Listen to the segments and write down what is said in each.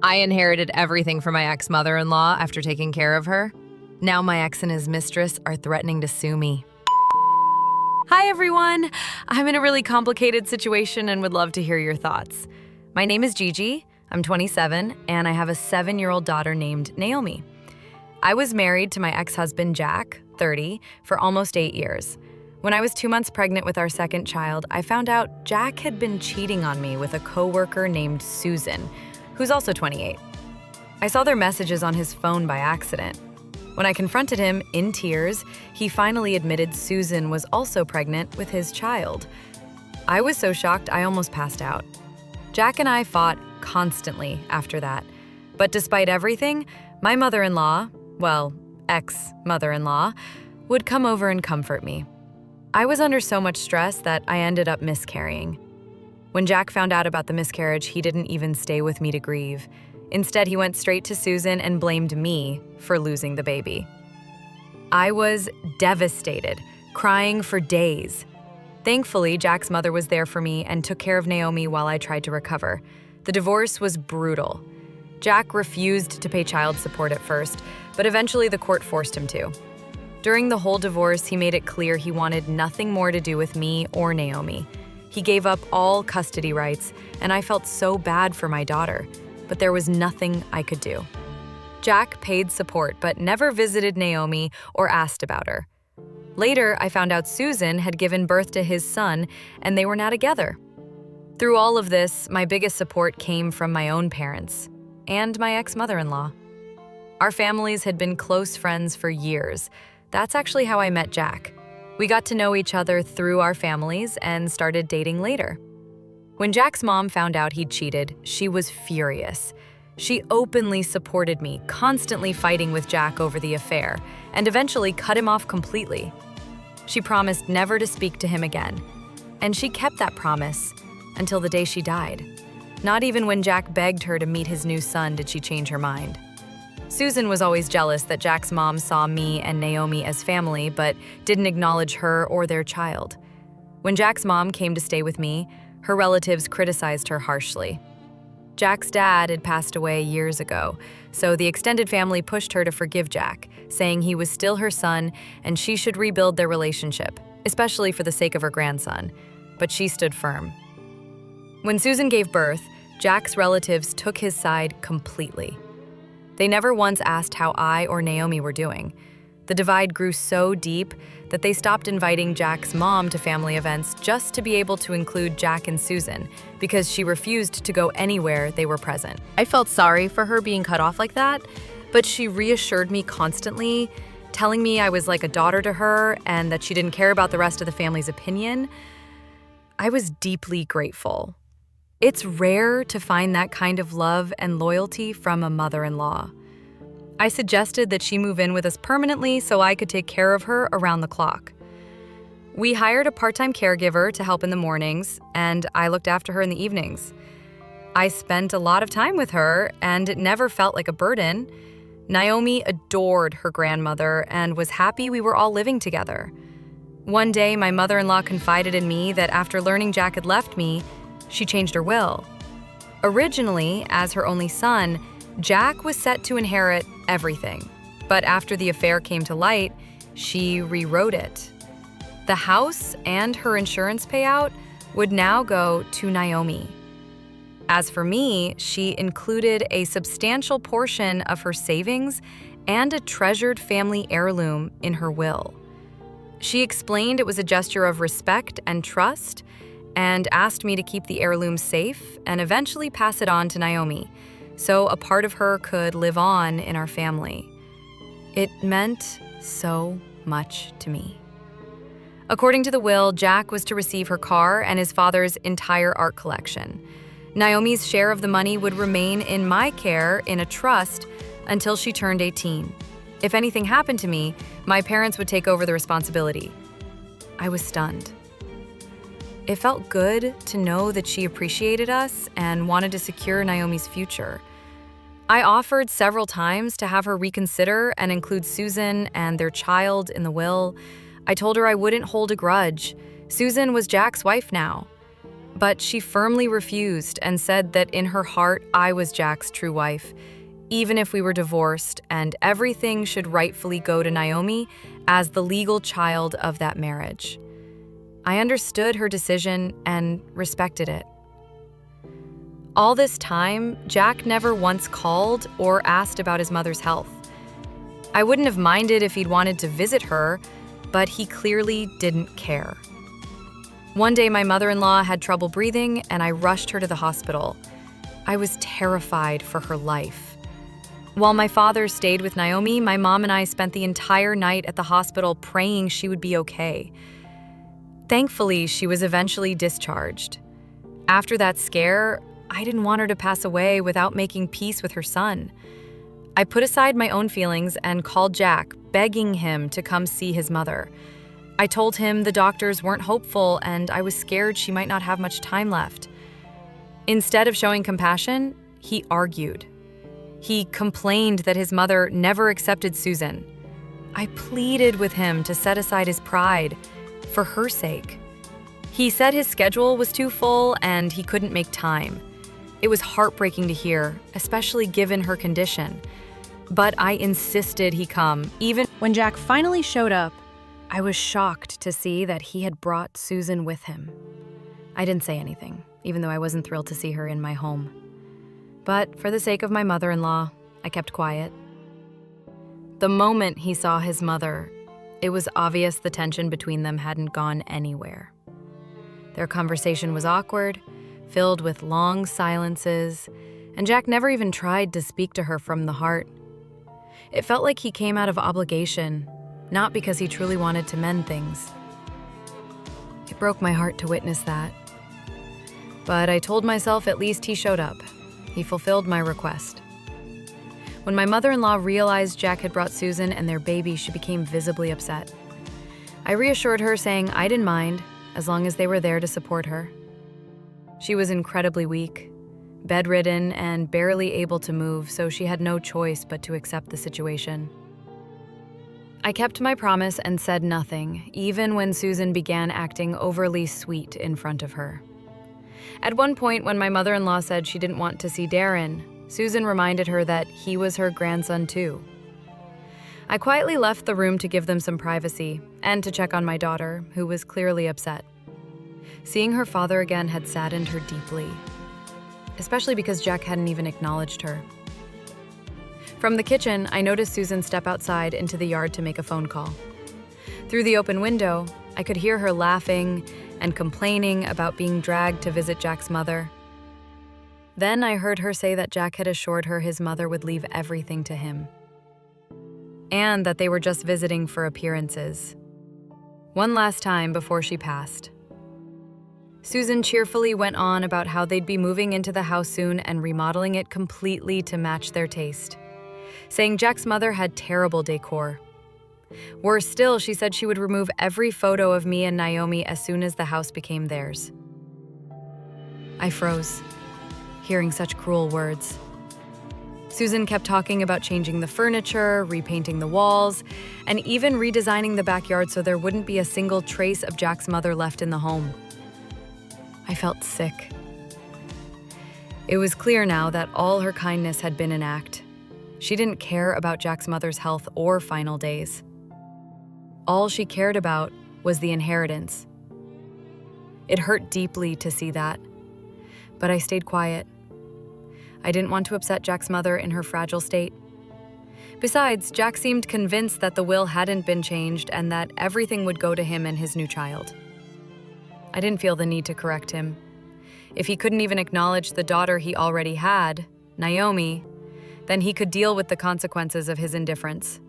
I inherited everything from my ex-mother-in-law after taking care of her. Now my ex and his mistress are threatening to sue me. Hi everyone! I'm in a really complicated situation and would love to hear your thoughts. My name is Gigi, I'm 27, and I have a 7-year-old daughter named Naomi. I was married to my ex-husband Jack, 30, for almost 8 years. When I was 2 months pregnant with our second child, I found out Jack had been cheating on me with a coworker named Susan, who's also 28. I saw their messages on his phone by accident. When I confronted him in tears, he finally admitted Susan was also pregnant with his child. I was so shocked I almost passed out. Jack and I fought constantly after that. But despite everything, my mother-in-law, well, ex-mother-in-law, would come over and comfort me. I was under so much stress that I ended up miscarrying. When Jack found out about the miscarriage, he didn't even stay with me to grieve. Instead, he went straight to Susan and blamed me for losing the baby. I was devastated, crying for days. Thankfully, Jack's mother was there for me and took care of Naomi while I tried to recover. The divorce was brutal. Jack refused to pay child support at first, but eventually the court forced him to. During the whole divorce, he made it clear he wanted nothing more to do with me or Naomi. He gave up all custody rights, and I felt so bad for my daughter, but there was nothing I could do. Jack paid support, but never visited Naomi or asked about her. Later, I found out Susan had given birth to his son, and they were now together. Through all of this, my biggest support came from my own parents and my ex-mother-in-law. Our families had been close friends for years. That's actually how I met Jack. We got to know each other through our families and started dating later. When Jack's mom found out he'd cheated, she was furious. She openly supported me, constantly fighting with Jack over the affair, and eventually cut him off completely. She promised never to speak to him again, and she kept that promise until the day she died. Not even when Jack begged her to meet his new son did she change her mind. Susan was always jealous that Jack's mom saw me and Naomi as family, but didn't acknowledge her or their child. When Jack's mom came to stay with me, her relatives criticized her harshly. Jack's dad had passed away years ago, so the extended family pushed her to forgive Jack, saying he was still her son and she should rebuild their relationship, especially for the sake of her grandson. But she stood firm. When Susan gave birth, Jack's relatives took his side completely. They never once asked how I or Naomi were doing. The divide grew so deep that they stopped inviting Jack's mom to family events just to be able to include Jack and Susan, because she refused to go anywhere they were present. I felt sorry for her being cut off like that, but she reassured me constantly, telling me I was like a daughter to her and that she didn't care about the rest of the family's opinion. I was deeply grateful. It's rare to find that kind of love and loyalty from a mother-in-law. I suggested that she move in with us permanently so I could take care of her around the clock. We hired a part-time caregiver to help in the mornings, and I looked after her in the evenings. I spent a lot of time with her, and it never felt like a burden. Naomi adored her grandmother and was happy we were all living together. One day, my mother-in-law confided in me that after learning Jack had left me, she changed her will. Originally, as her only son, Jack was set to inherit everything. But after the affair came to light, she rewrote it. The house and her insurance payout would now go to Naomi. As for me, she included a substantial portion of her savings and a treasured family heirloom in her will. She explained it was a gesture of respect and trust, and asked me to keep the heirloom safe and eventually pass it on to Naomi, so a part of her could live on in our family. It meant so much to me. According to the will, Jack was to receive her car and his father's entire art collection. Naomi's share of the money would remain in my care in a trust until she turned 18. If anything happened to me, my parents would take over the responsibility. I was stunned. It felt good to know that she appreciated us and wanted to secure Naomi's future. I offered several times to have her reconsider and include Susan and their child in the will. I told her I wouldn't hold a grudge. Susan was Jack's wife now. But she firmly refused and said that in her heart, I was Jack's true wife, even if we were divorced, and everything should rightfully go to Naomi as the legal child of that marriage. I understood her decision and respected it. All this time, Jack never once called or asked about his mother's health. I wouldn't have minded if he'd wanted to visit her, but he clearly didn't care. One day, my mother-in-law had trouble breathing, and I rushed her to the hospital. I was terrified for her life. While my father stayed with Naomi, my mom and I spent the entire night at the hospital praying she would be okay. Thankfully, she was eventually discharged. After that scare, I didn't want her to pass away without making peace with her son. I put aside my own feelings and called Jack, begging him to come see his mother. I told him the doctors weren't hopeful and I was scared she might not have much time left. Instead of showing compassion, he argued. He complained that his mother never accepted Susan. I pleaded with him to set aside his pride for her sake. He said his schedule was too full and he couldn't make time. It was heartbreaking to hear, especially given her condition. But I insisted he come. Even when Jack finally showed up, I was shocked to see that he had brought Susan with him. I didn't say anything, even though I wasn't thrilled to see her in my home. But for the sake of my mother-in-law, I kept quiet. The moment he saw his mother, it was obvious the tension between them hadn't gone anywhere. Their conversation was awkward, filled with long silences, and Jack never even tried to speak to her from the heart. It felt like he came out of obligation, not because he truly wanted to mend things. It broke my heart to witness that. But I told myself at least he showed up. He fulfilled my request. When my mother-in-law realized Jack had brought Susan and their baby, she became visibly upset. I reassured her, saying I didn't mind, as long as they were there to support her. She was incredibly weak, bedridden, and barely able to move, so she had no choice but to accept the situation. I kept my promise and said nothing, even when Susan began acting overly sweet in front of her. At one point, when my mother-in-law said she didn't want to see Darren, Susan reminded her that he was her grandson too. I quietly left the room to give them some privacy and to check on my daughter, who was clearly upset. Seeing her father again had saddened her deeply, especially because Jack hadn't even acknowledged her. From the kitchen, I noticed Susan step outside into the yard to make a phone call. Through the open window, I could hear her laughing and complaining about being dragged to visit Jack's mother. Then I heard her say that Jack had assured her his mother would leave everything to him, and that they were just visiting for appearances. One last time before she passed. Susan cheerfully went on about how they'd be moving into the house soon and remodeling it completely to match their taste, saying Jack's mother had terrible decor. Worse still, she said she would remove every photo of me and Naomi as soon as the house became theirs. I froze, hearing such cruel words. Susan kept talking about changing the furniture, repainting the walls, and even redesigning the backyard so there wouldn't be a single trace of Jack's mother left in the home. I felt sick. It was clear now that all her kindness had been an act. She didn't care about Jack's mother's health or final days. All she cared about was the inheritance. It hurt deeply to see that, but I stayed quiet. I didn't want to upset Jack's mother in her fragile state. Besides, Jack seemed convinced that the will hadn't been changed and that everything would go to him and his new child. I didn't feel the need to correct him. If he couldn't even acknowledge the daughter he already had, Naomi, then he could deal with the consequences of his indifference.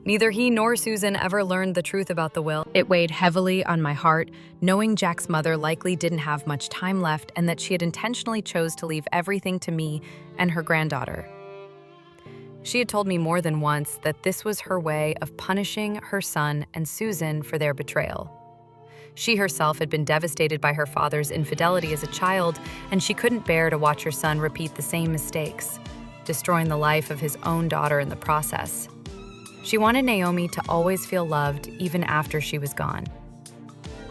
Neither he nor Susan ever learned the truth about the will. It weighed heavily on my heart, knowing Jack's mother likely didn't have much time left and that she had intentionally chose to leave everything to me and her granddaughter. She had told me more than once that this was her way of punishing her son and Susan for their betrayal. She herself had been devastated by her father's infidelity as a child, and she couldn't bear to watch her son repeat the same mistakes, destroying the life of his own daughter in the process. She wanted Naomi to always feel loved even after she was gone.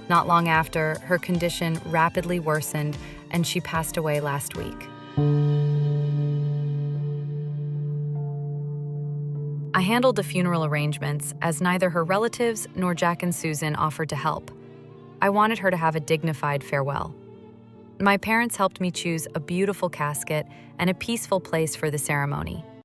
Not long after, her condition rapidly worsened and she passed away last week. I handled the funeral arrangements as neither her relatives nor Jack and Susan offered to help. I wanted her to have a dignified farewell. My parents helped me choose a beautiful casket and a peaceful place for the ceremony.